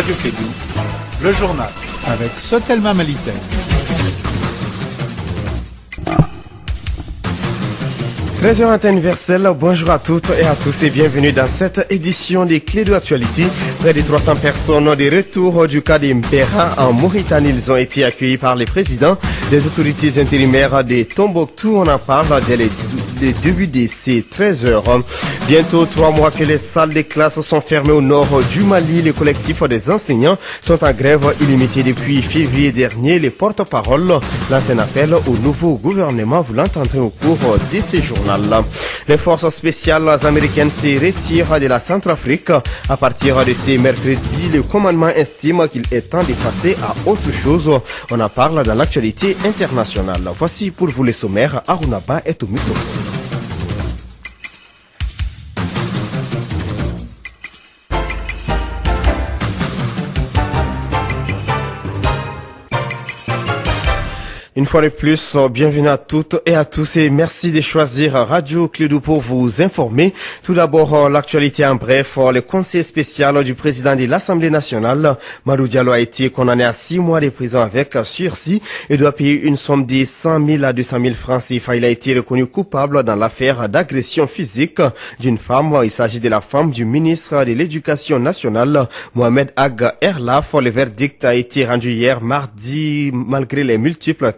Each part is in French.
Radio Kédou, le journal avec Sotelma Malitaire. Radio Antenne universelle, bonjour à toutes et à tous et bienvenue dans cette édition des Clés de l'actualité. Près de 300 personnes de retour du cas d'Imbera en Mauritanie. Ils ont été accueillis par les présidents des autorités intérimaires de Tombouctou. On en parle dès le début de ces 13 heures. Bientôt 3 mois que les salles de classe sont fermées au nord du Mali. Les collectifs des enseignants sont en grève illimitée depuis février dernier. Les porte-paroles lancent un appel au nouveau gouvernement. Vous l'entendrez au cours de ces journaux. Les forces spéciales américaines se retirent de la Centrafrique. À partir de ce mercredi, le commandement estime qu'il est temps de passer à autre chose. On en parle dans l'actualité internationale. Voici pour vous les sommaires. Arunaba est au micro. Une fois de plus, bienvenue à toutes et à tous et merci de choisir Radio Kédou pour vous informer. Tout d'abord, l'actualité en bref. Le conseil spécial du président de l'Assemblée nationale, Madou Diallo, a été condamné à 6 mois de prison avec sursis et doit payer une somme de 100 000 à 200 000 francs CFA. Il a été reconnu coupable dans l'affaire d'agression physique d'une femme. Il s'agit de la femme du ministre de l'Éducation nationale, Mohamed Ag Erlaf. Le verdict a été rendu hier mardi malgré les multiples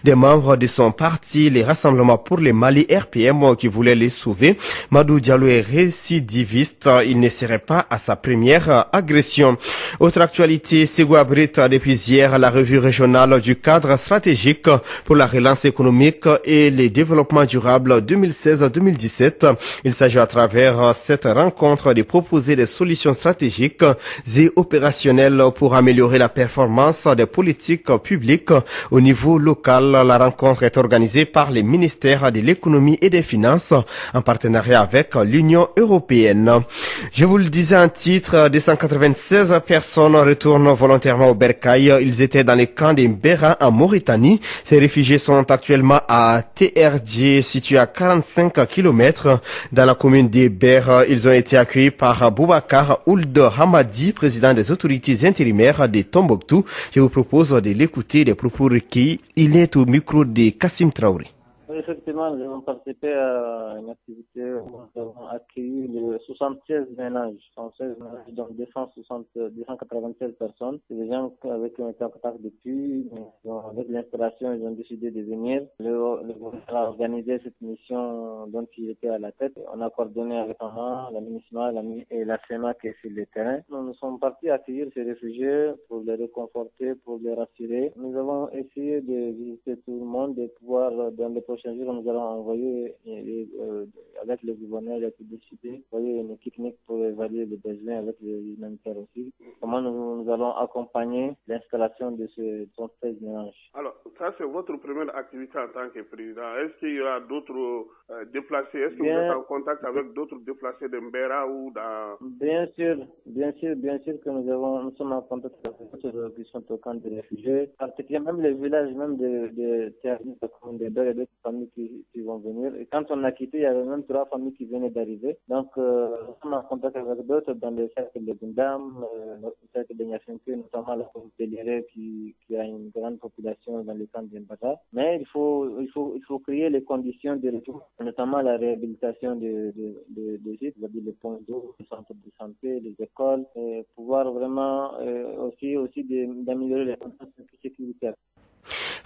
des membres de son parti, les Rassemblements pour le Mali RPM qui voulaient les sauver. Madou Diallo est récidiviste. Il ne serait pas à sa première agression. Autre actualité, Ségou abrite depuis hier la revue régionale du cadre stratégique pour la relance économique et le développement durable 2016-2017. Il s'agit à travers cette rencontre de proposer des solutions stratégiques et opérationnelles pour améliorer la performance des politiques publiques au niveau local. La rencontre est organisée par les ministères de l'économie et des finances en partenariat avec l'Union européenne. Je vous le disais en titre, 296 personnes retournent volontairement au Bercail. Ils étaient dans les camps d'Imbera en Mauritanie. Ces réfugiés sont actuellement à TRD, situé à 45 km dans la commune d'Iber. Ils ont été accueillis par Boubacar Ould Hamadi, président des autorités intérimaires de Tombouctou. Je vous propose de l'écouter des propos requis. Il est au micro de Kassim Traoré. Effectivement, nous avons participé à une activité où nous avons accueilli 76 ménages, 76 ménages, donc 296 personnes. C'est des gens avec qui on était en contact depuis. Avec l'installation, ils ont décidé de venir. Le gouvernement a organisé cette mission dont il était à la tête. On a coordonné avec la MINISMA et la SEMA qui est sur le terrain. Nous sommes partis accueillir ces réfugiés pour les réconforter, pour les rassurer. Nous avons essayé de visiter tout le monde, de pouvoir, dans les prochains jours, nous allons envoyer, avec le gouverneur, il a pu décider, envoyer une technique pour évaluer les besoins avec les humanitaires aussi. Comment nous allons accompagner l'installation de ce 16 ménages. Alors, ça c'est votre première activité en tant que président. Est-ce qu'il y aura d'autres déplacés? Est-ce que vous êtes en contact avec d'autres déplacés de Mbera ou dans... Bien sûr que nous sommes en contact avec d'autres qui sont au camp des réfugiés. Particulièrement même les villages, même de terre, des familles qui vont venir. Et quand on a quitté, il y avait même 3 familles qui venaient d'arriver. Donc, nous sommes en contact avec d'autres dans les cercles de Gundam, le cercle de Niafinke, notamment la communauté Léré qui a une grande population dans les camps d'Imbata. Mais il faut créer les conditions de retour, notamment la réhabilitation des sites, c'est-à-dire les points d'eau, les centres de santé, les écoles, et pouvoir vraiment aussi d'améliorer les conditions sécuritaires.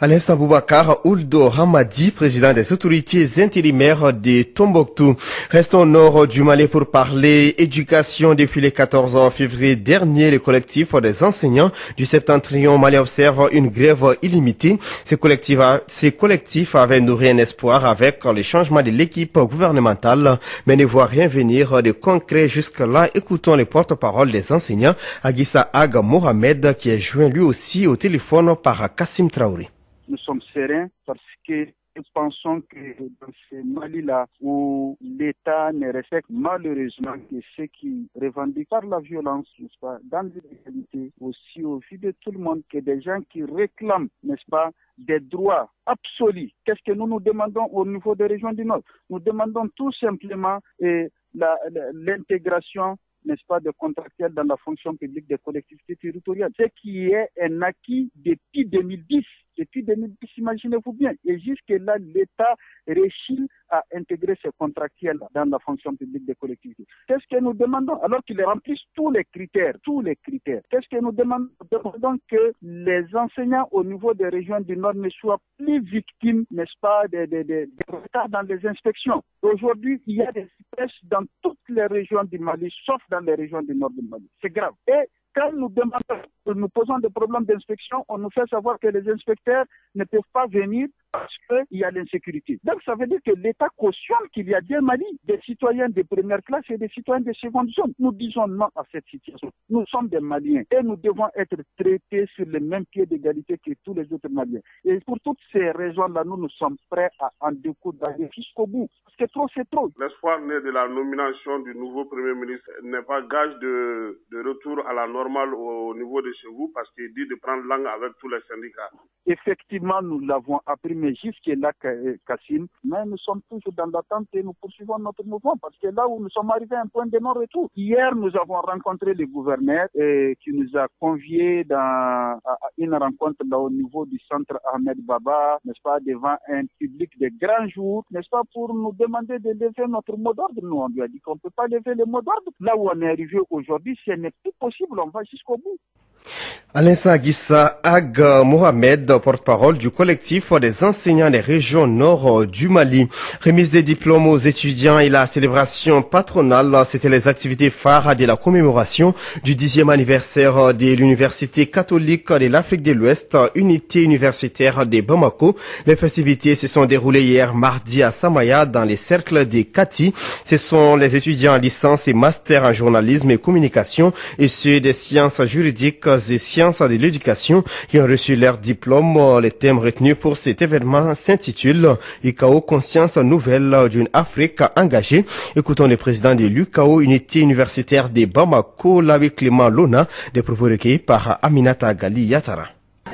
À l'instant, Boubacar Ould Hamadi, président des autorités intérimaires de Tombouctou. Restons au nord du Mali pour parler éducation. Depuis le 14 février dernier, le collectif des enseignants du septentrion Mali observe une grève illimitée. Ces collectifs avaient nourri un espoir avec le changement de l'équipe gouvernementale, mais ne voient rien venir de concret jusque-là. Écoutons les porte-parole des enseignants, Aguissa Ag Mohamed, qui est joint lui aussi au téléphone par Kassim Traoré. Nous sommes sereins parce que nous pensons que dans ce Mali-là où l'État ne respecte malheureusement que ceux qui revendiquent par la violence, n'est-ce pas, dans l'illégalité, aussi au vu de tout le monde, que des gens qui réclament, n'est-ce pas, des droits absolus. Qu'est-ce que nous demandons au niveau des régions du Nord? Nous demandons tout simplement l'intégration n'est-ce pas, de contractuels dans la fonction publique des collectivités territoriales. Ce qui est un acquis depuis 2010. Depuis 2010, imaginez-vous bien. Et jusque-là, l'État réussit à intégrer ces contractuels dans la fonction publique des collectivités. Qu'est-ce que nous demandons? Alors qu'ils remplissent tous les critères. Qu'est-ce que nous demandons? Nous demandons que les enseignants au niveau des régions du Nord ne soient plus victimes, n'est-ce pas, des retards dans les inspections. Aujourd'hui, il y a des pêches dans toutes les régions du Mali, sauf dans les régions du Nord du Mali. C'est grave. Et quand nous demandons, nous posons des problèmes d'inspection, on nous fait savoir que les inspecteurs ne peuvent pas venir parce qu'il y a l'insécurité. Donc ça veut dire que l'État cautionne qu'il y a bien Mali des citoyens de première classe et des citoyens de seconde zone. Nous disons non à cette situation. Nous sommes des Maliens et nous devons être traités sur le même pied d'égalité que tous les autres Maliens. Et pour toutes ces raisons-là, nous sommes prêts à en découdre jusqu'au bout. Parce que trop, c'est trop. L'espoir né de la nomination du nouveau Premier ministre n'est pas gage de retour à la normale au niveau de chez vous, parce qu'il dit de prendre langue avec tous les syndicats. Effectivement, nous l'avons appris, mais jusque-là, Kassim, mais nous sommes toujours dans l'attente et nous poursuivons notre mouvement, parce que là où nous sommes arrivés à un point de non-retour. Hier, nous avons rencontré le gouverneur qui nous a conviés à une rencontre là au niveau du centre Ahmed Baba, n'est-ce pas, devant un public de grands jours, n'est-ce pas, pour nous demander de lever notre mot d'ordre. Nous, on lui a dit qu'on ne peut pas lever le mot d'ordre. Là où on est arrivé aujourd'hui, ce n'est plus possible, on va jusqu'au bout. Alain Sagissa Ag Mohamed, porte-parole du collectif des enseignants des régions nord du Mali. Remise des diplômes aux étudiants et la célébration patronale, c'était les activités phares de la commémoration du 10e anniversaire de l'Université catholique de l'Afrique de l'Ouest, unité universitaire de Bamako. Les festivités se sont déroulées hier mardi à Samaya dans les cercles des Kati. Ce sont les étudiants en licence et master en journalisme et communication et ceux des sciences juridiques et sciences de l'éducation qui ont reçu leur diplôme. Les thèmes retenus pour cet événement s'intitulent UCAO, conscience nouvelle d'une Afrique engagée. Écoutons le président de l'UCAO, unité universitaire de Bamako, l'abbé Clément Lona, des propos recueillis par Aminata Gali Yatara.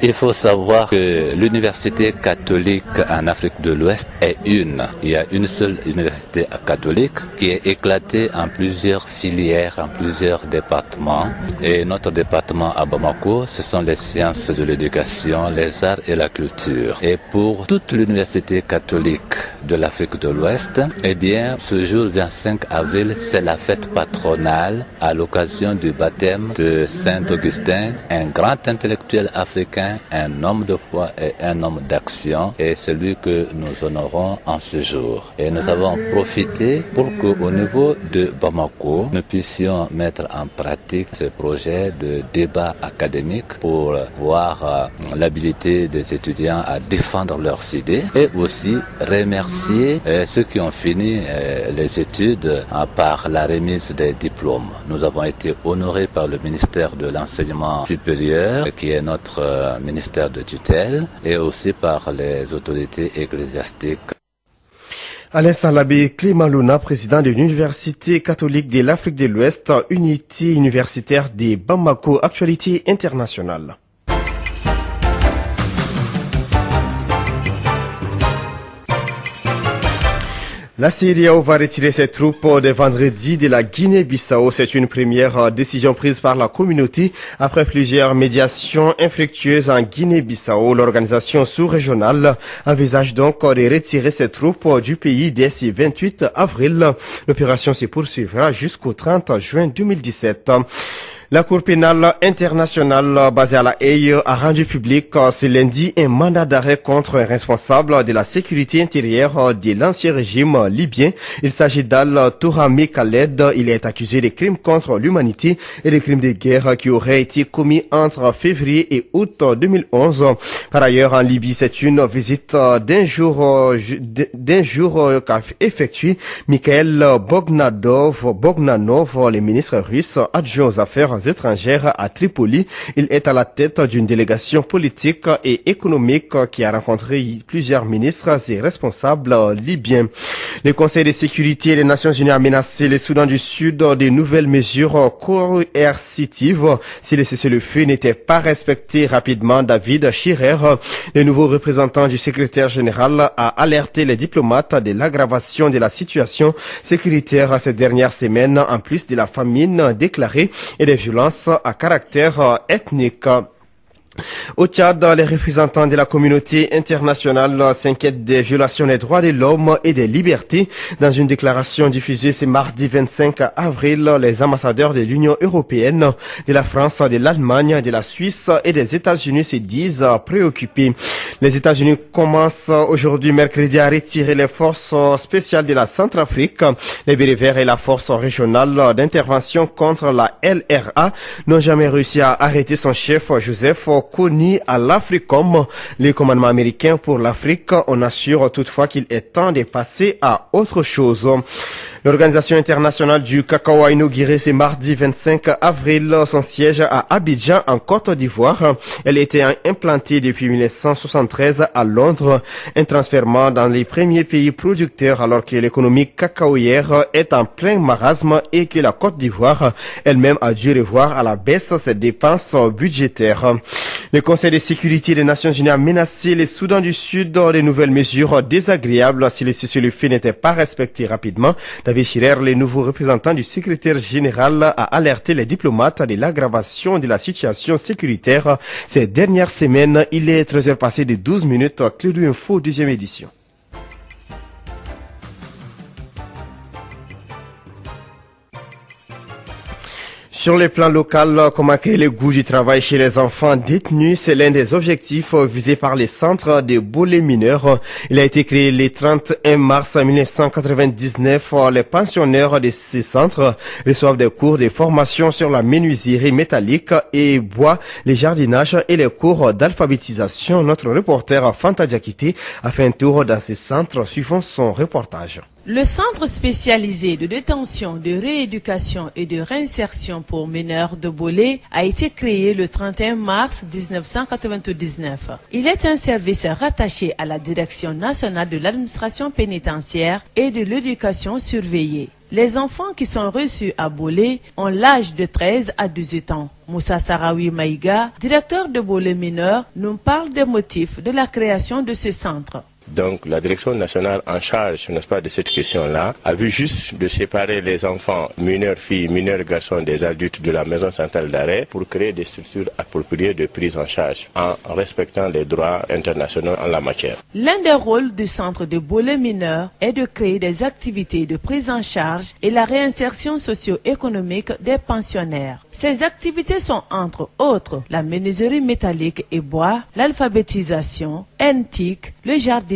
Il faut savoir que l'université catholique en Afrique de l'Ouest est une. Il y a une seule université catholique qui est éclatée en plusieurs filières, en plusieurs départements. Et notre département à Bamako, ce sont les sciences de l'éducation, les arts et la culture. Et pour toute l'université catholique de l'Afrique de l'Ouest, eh bien, ce jour 25 avril, c'est la fête patronale à l'occasion du baptême de Saint-Augustin, un grand intellectuel africain, un homme de foi et un homme d'action, et celui que nous honorons en ce jour. Et nous avons profité pour qu'au niveau de Bamako, nous puissions mettre en pratique ce projet de débat académique pour voir l'habilité des étudiants à défendre leurs idées et aussi remercier ceux qui ont fini les études par la remise des diplômes. Nous avons été honorés par le ministère de l'Enseignement supérieur, qui est notre ministère de tutelle, et aussi par les autorités ecclésiastiques. À l'instant, l'abbé Clément Lona, président de l'Université catholique de l'Afrique de l'Ouest, unité universitaire de Bamako, actualité internationale. La CEDEAO va retirer ses troupes de vendredi de la Guinée-Bissau. C'est une première décision prise par la communauté après plusieurs médiations infructueuses en Guinée-Bissau. L'organisation sous-régionale envisage donc de retirer ses troupes du pays dès ce 28 avril. L'opération se poursuivra jusqu'au 30 juin 2017. La Cour pénale internationale basée à La Haye a rendu public ce lundi un mandat d'arrêt contre un responsable de la sécurité intérieure de l'ancien régime libyen. Il s'agit d'Al-Tourami Khaled. Il est accusé de crimes contre l'humanité et de crimes de guerre qui auraient été commis entre février et août 2011. Par ailleurs, en Libye, c'est une visite d'un jour qu'a effectué Mikhail Bogdanov, le ministre russe adjoint aux affaires étrangères à Tripoli. Il est à la tête d'une délégation politique et économique qui a rencontré plusieurs ministres et responsables libyens. Le Conseil de sécurité des Nations Unies a menacé le Soudan du Sud de nouvelles mesures coercitives si le cessez-le-feu n'était pas respecté rapidement. David Schirer, le nouveau représentant du secrétaire général, a alerté les diplomates de l'aggravation de la situation sécuritaire ces dernières semaines, en plus de la famine déclarée et des violences à caractère ethnique. Au Tchad, les représentants de la communauté internationale s'inquiètent des violations des droits de l'homme et des libertés. Dans une déclaration diffusée ce mardi 25 avril, les ambassadeurs de l'Union européenne, de la France, de l'Allemagne, de la Suisse et des États-Unis se disent préoccupés. Les États-Unis commencent aujourd'hui mercredi à retirer les forces spéciales de la Centrafrique. Les Bérets Verts et la force régionale d'intervention contre la LRA n'ont jamais réussi à arrêter son chef Joseph Kony à l'Africom. Les commandements américains pour l'Afrique, on assure toutefois qu'il est temps de passer à autre chose. L'Organisation internationale du cacao a inauguré ce mardi 25 avril son siège à Abidjan en Côte d'Ivoire. Elle était implantée depuis 1973 à Londres, un transfèrement dans les premiers pays producteurs alors que l'économie cacaoyère est en plein marasme et que la Côte d'Ivoire elle-même a dû revoir à la baisse ses dépenses budgétaires. Le Conseil de sécurité des Nations Unies a menacé le Soudan du Sud de nouvelles mesures désagréables si le cessez-le-feu n'était pas respecté rapidement. David Schirer, le nouveau représentant du secrétaire général, a alerté les diplomates de l'aggravation de la situation sécuritaire ces dernières semaines. Il est 13h passé de 12 minutes. Clé Info, deuxième édition. Sur le plan local, comment créer le goût du travail chez les enfants détenus, c'est l'un des objectifs visés par les centres de Bolé mineurs. Il a été créé le 31 mars 1999. Les pensionnaires de ces centres reçoivent des cours de formation sur la menuiserie métallique et bois, les jardinages et les cours d'alphabétisation. Notre reporter Fanta Diakité a fait un tour dans ces centres suivant son reportage. Le centre spécialisé de détention, de rééducation et de réinsertion pour mineurs de Bolé a été créé le 31 mars 1999. Il est un service rattaché à la Direction nationale de l'administration pénitentiaire et de l'éducation surveillée. Les enfants qui sont reçus à Bolé ont l'âge de 13 à 18 ans. Moussa Sarawi Maïga, directeur de Bolé mineurs, nous parle des motifs de la création de ce centre. Donc la direction nationale en charge, n'est-ce pas, de cette question-là, a vu juste de séparer les enfants mineurs filles, mineurs garçons des adultes de la maison centrale d'arrêt pour créer des structures appropriées de prise en charge en respectant les droits internationaux en la matière. L'un des rôles du centre de Bolé mineurs est de créer des activités de prise en charge et la réinsertion socio-économique des pensionnaires. Ces activités sont entre autres la menuiserie métallique et bois, l'alphabétisation, NTIC, le jardinage,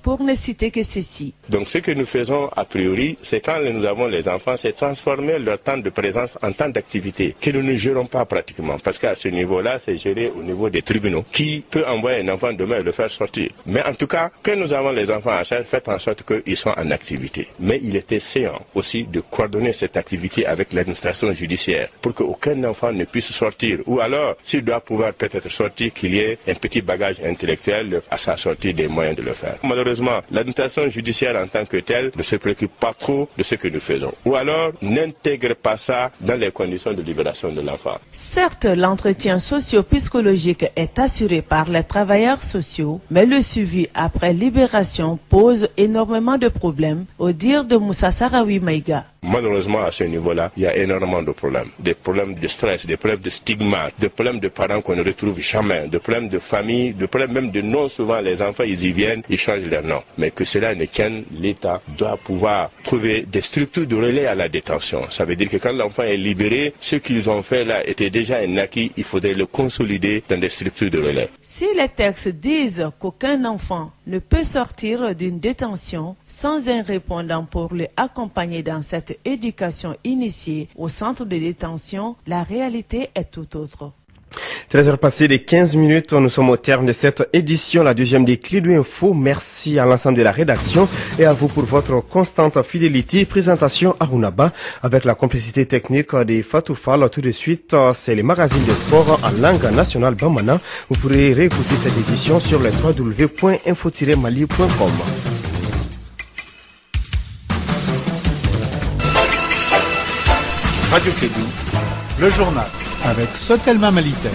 pour ne citer que ceci. Donc ce que nous faisons a priori, c'est quand nous avons les enfants, c'est transformer leur temps de présence en temps d'activité que nous ne gérons pas pratiquement. Parce qu'à ce niveau-là, c'est géré au niveau des tribunaux. Qui peut envoyer un enfant demain et le faire sortir? Mais en tout cas, que nous avons les enfants à charge, faites en sorte qu'ils soient en activité. Mais il était séant aussi de coordonner cette activité avec l'administration judiciaire pour qu'aucun enfant ne puisse sortir. Ou alors, s'il doit pouvoir peut-être sortir, qu'il y ait un petit bagage intellectuel à sa sortie des moyens de le faire. Malheureusement, l'administration judiciaire en tant que telle ne se préoccupe pas trop de ce que nous faisons. Ou alors, n'intègre pas ça dans les conditions de libération de l'enfant. Certes, l'entretien socio-psychologique est assuré par les travailleurs sociaux, mais le suivi après libération pose énormément de problèmes, au dire de Moussa Sarawi Maïga. Malheureusement, à ce niveau-là, il y a énormément de problèmes. Des problèmes de stress, des problèmes de stigmate, des problèmes de parents qu'on ne retrouve jamais, des problèmes de famille, des problèmes même de nom. Souvent, les enfants, ils y viennent, ils changent leur nom. Mais que cela ne tienne, l'État doit pouvoir trouver des structures de relais à la détention. Ça veut dire que quand l'enfant est libéré, ce qu'ils ont fait là était déjà un acquis, il faudrait le consolider dans des structures de relais. Si les textes disent qu'aucun enfant ne peut sortir d'une détention sans un répondant pour le accompagner dans cette éducation initiée au centre de détention, la réalité est tout autre. 13h passées de 15 minutes, nous sommes au terme de cette édition, la deuxième des Clés de Info. Merci à l'ensemble de la rédaction et à vous pour votre constante fidélité. Présentation à Runaba avec la complicité technique de Fatou Fall. Tout de suite, c'est le magazine de sport en langue nationale Bamana. Vous pourrez réécouter cette édition sur le www.info-mali.com. Radio Clédou, le journal avec Sotelma Malitel.